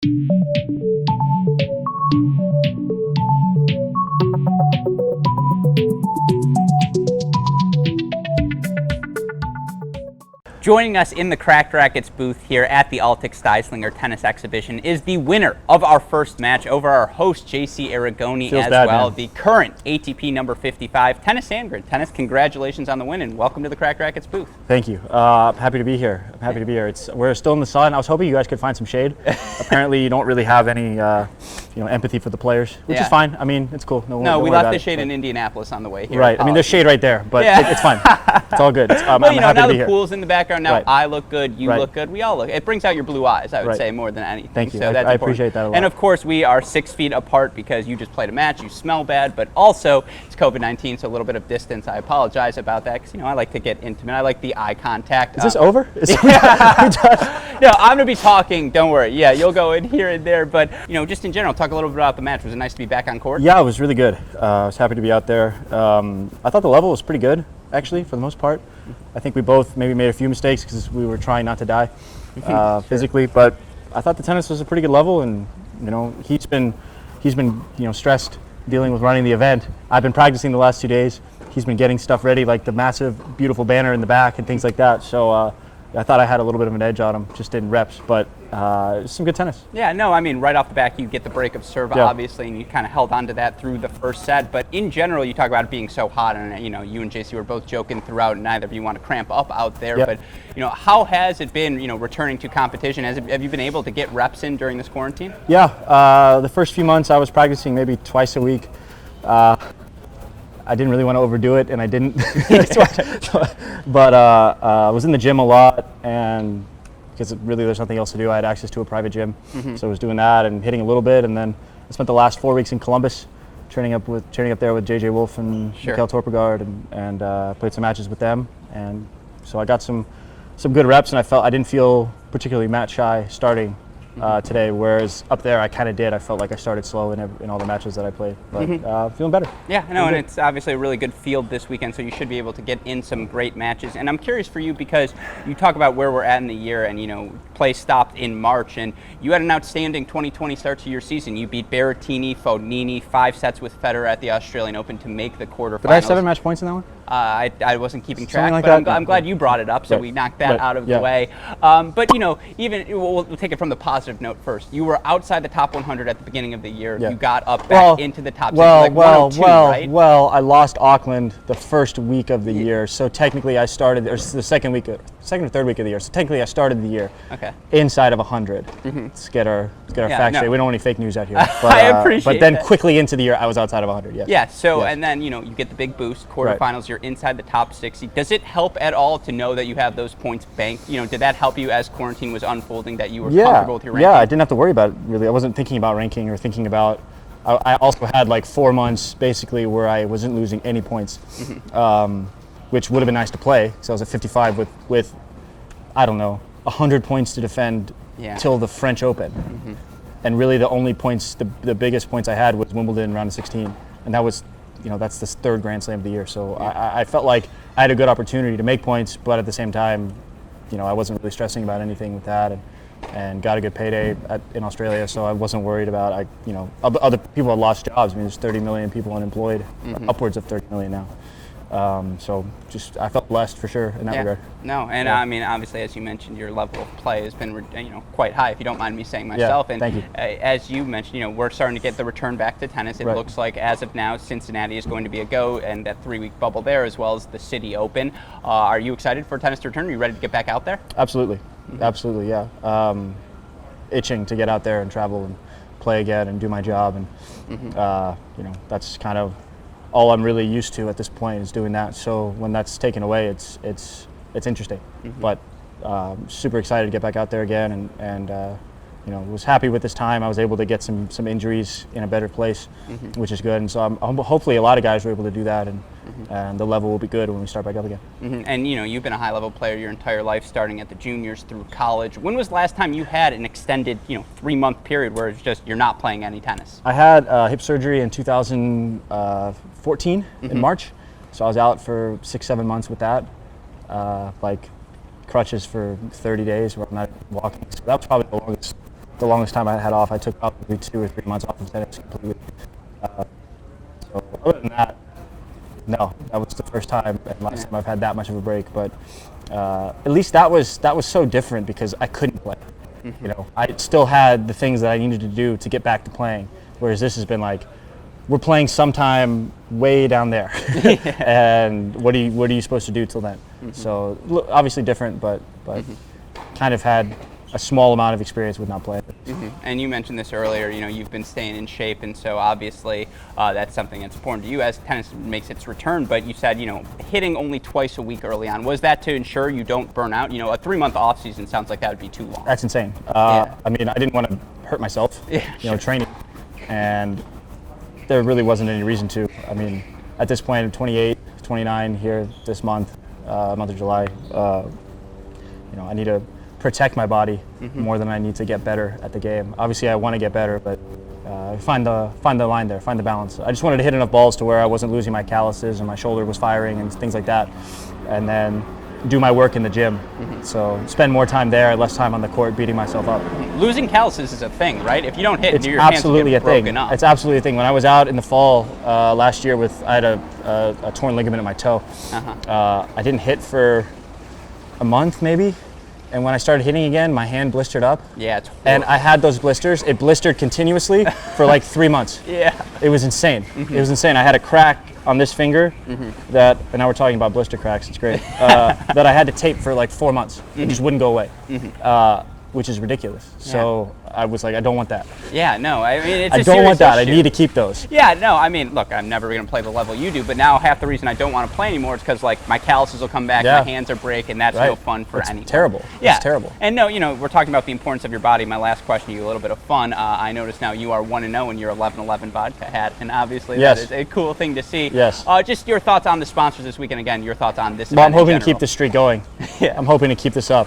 Joining us in the Cracked Racquets booth here at the Altec Styslinger Tennis Exhibition is the winner of our first match over our host, JC Aragoni, Feels as bad, well, man. the current ATP number 55, Tennis Sandgren. Tennis, congratulations on the win and welcome to the Cracked Racquets booth. Thank you. I'm happy to be here. We're still in the sun. I was hoping you guys could find some shade. Apparently, you don't really have any empathy for the players, which is fine. I mean, it's cool. No, we left the shade in Indianapolis on the way here. Right. I mean, there's shade right there, but it's fine. It's all good. I'm well, happy now to be the here. pool's in the background. Now Right. I look good, you look good, we all look. It brings out your blue eyes, I would say, more than anything. Thank you. So that's I important. appreciate that a lot. And of course, we are 6 feet apart because you just played a match. You smell bad, but also it's COVID-19, so a little bit of distance. I apologize about that because I like to get intimate. I like the eye contact. Is this over? No, I'm gonna be talking. Don't worry. Yeah, you'll go in here and there, but just in general, talk a little bit about the match. Was it nice to be back on court? Yeah, it was really good. I was happy to be out there. I thought the level was pretty good, actually, for the most part. I think we both maybe made a few mistakes because we were trying not to die physically, but I thought the tennis was a pretty good level, and he's been stressed dealing with running the event. I've been practicing the last 2 days. He's been getting stuff ready, like the massive, beautiful banner in the back and things like that. So I thought I had a little bit of an edge on him, just in reps, but some good tennis. Yeah, no, I mean, right off the back, you get the break of serve, obviously, and you kind of held on to that through the first set. But in general, you talk about it being so hot, and you and JC were both joking throughout, and neither of you want to cramp up out there. Yep. But how has it been, returning to competition? Have you been able to get reps in during this quarantine? Yeah, the first few months I was practicing maybe twice a week. I didn't really want to overdo it, and I didn't. But I was in the gym a lot, and because really there's nothing else to do, I had access to a private gym, so I was doing that and hitting a little bit, and then I spent the last 4 weeks in Columbus, training up there with JJ Wolf and Mikhail Torpegaard, and played some matches with them, and so I got some good reps, and I didn't feel particularly match shy starting today, whereas up there I kind of did. I felt like I started slow in all the matches that I played, but feeling better. Yeah, I know, and it's obviously a really good field this weekend, so you should be able to get in some great matches. And I'm curious for you because you talk about where we're at in the year, and play stopped in March, and you had an outstanding 2020 start to your season. You beat Berrettini, Fognini, 5 sets with Federer at the Australian Open to make the quarterfinals. Did I have 7 match points in that one? I wasn't keeping track, like but that? I'm glad you brought it up, so we knocked that out of the way. But even we'll take it from the positive note first. You were outside the top 100 at the beginning of the year. You got up back into the top 60, right? Well, I lost Auckland the first week of the year, so technically I started, or the second or third week of the year. So technically I started the year inside of 100. Let's get our facts straight. We don't want any fake news out here. But, I appreciate But then that. Quickly into the year, I was outside of 100. Yes. Yeah. So and then you get the big boost. Quarterfinals, you're inside the top 60. Does it help at all to know that you have those points banked? Did that help you as quarantine was unfolding, that you were comfortable with your ranking? Yeah, I didn't have to worry about it, really. I wasn't thinking about ranking or thinking about. I also had like 4 months basically where I wasn't losing any points, which would have been nice to play because I was at 55 with I don't know 100 points to defend till the French Open, and really the only points, the biggest points I had was Wimbledon round of 16, and that was. That's the 3rd Grand Slam of the year. So I felt like I had a good opportunity to make points, but at the same time, I wasn't really stressing about anything with that, and got a good payday in Australia, so I wasn't worried about. Other people have lost jobs. I mean, there's 30 million people unemployed, upwards of 30 million now. So just I felt blessed for sure in that regard. No, and I mean, obviously, as you mentioned, your level of play has been quite high, if you don't mind me saying myself. And thank you. As you mentioned, we're starting to get the return back to tennis. It looks like as of now, Cincinnati is going to be a go, and that 3-week bubble there, as well as the City Open. Are you excited for tennis to return? Are you ready to get back out there? Absolutely, absolutely, yeah. Itching to get out there and travel and play again and do my job, and that's kind of all I'm really used to at this point is doing that. So when that's taken away, it's interesting. But super excited to get back out there again, and was happy with this time. I was able to get some injuries in a better place, which is good. And so hopefully a lot of guys were able to do that, and the level will be good when we start back up again. And you've been a high-level player your entire life, starting at the juniors through college. When was the last time you had an extended 3-month period where it's just you're not playing any tennis? I had hip surgery in 2014 in March, so I was out for 6-7 months with that, like crutches for 30 days where I'm not walking. So that was probably the longest the longest time I had off. I took probably 2 or 3 months off of tennis completely. So other than that, no, that was the first time and last time I've had that much of a break. But at least that was so different because I couldn't play. You know, I still had the things that I needed to do to get back to playing. Whereas this has been like, we're playing sometime way down there, and what are you supposed to do till then? So obviously different, but kind of had a small amount of experience with not playing. And you mentioned this earlier, you know, you've been staying in shape, and so obviously that's something that's important to you as tennis makes its return. But you said, you know, hitting only twice a week early on. Was that to ensure you don't burn out? You know, a 3-month off season sounds like that would be too long. That's insane. I mean, I didn't want to hurt myself, training, and there really wasn't any reason to. I mean, at this point, I'm 28, 29 here this month, month of July. You know, I need to protect my body more than I need to get better at the game. Obviously, I want to get better, but find the line there, find the balance. I just wanted to hit enough balls to where I wasn't losing my calluses and my shoulder was firing and things like that, and then do my work in the gym. So spend more time there, less time on the court beating myself up. Losing calluses is a thing, right? If you don't hit, it's your hands absolutely get a thing. broken up. It's absolutely a thing. When I was out in the fall last year I had a torn ligament in my toe. I didn't hit for a month maybe. And when I started hitting again, my hand blistered up. Yeah, it's horrible. And I had those blisters. It blistered continuously for like 3 months. Yeah. It was insane. It was insane. I had a crack on this finger that, and now we're talking about blister cracks, it's great, that I had to tape for like 4 months. It just wouldn't go away, which is ridiculous. So I was like, I don't want that. Yeah, no, I mean, it's I a don't want serious that. issue. I need to keep those. Yeah, no, I mean, look, I'm never going to play the level you do, but now half the reason I don't want to play anymore is because, like, my calluses will come back, my hands are break, and that's no fun for anyone. It's terrible. Yeah. It's terrible. And no, you know, we're talking about the importance of your body. My last question to you, a little bit of fun. I noticed now you are 1-0 in your 11-11 vodka hat, and obviously that is a cool thing to see. Yes. Just your thoughts on the sponsors this weekend. Again, your thoughts on this Well, I'm event hoping in to keep general. this streak going. I'm hoping to keep this up.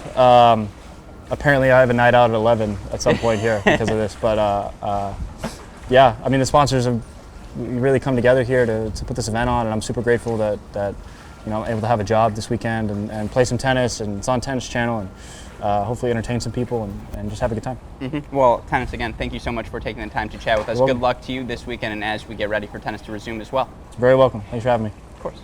Apparently, I have a night out at 11 at some point here because of this. But yeah, I mean, the sponsors have really come together here to put this event on, and I'm super grateful that you know, I'm able to have a job this weekend and play some tennis, and it's on Tennis Channel, and hopefully entertain some people and just have a good time. Well, Tennis, again, thank you so much for taking the time to chat with us. Good luck to you this weekend and as we get ready for tennis to resume as well. You're very welcome. Thanks for having me. Of course.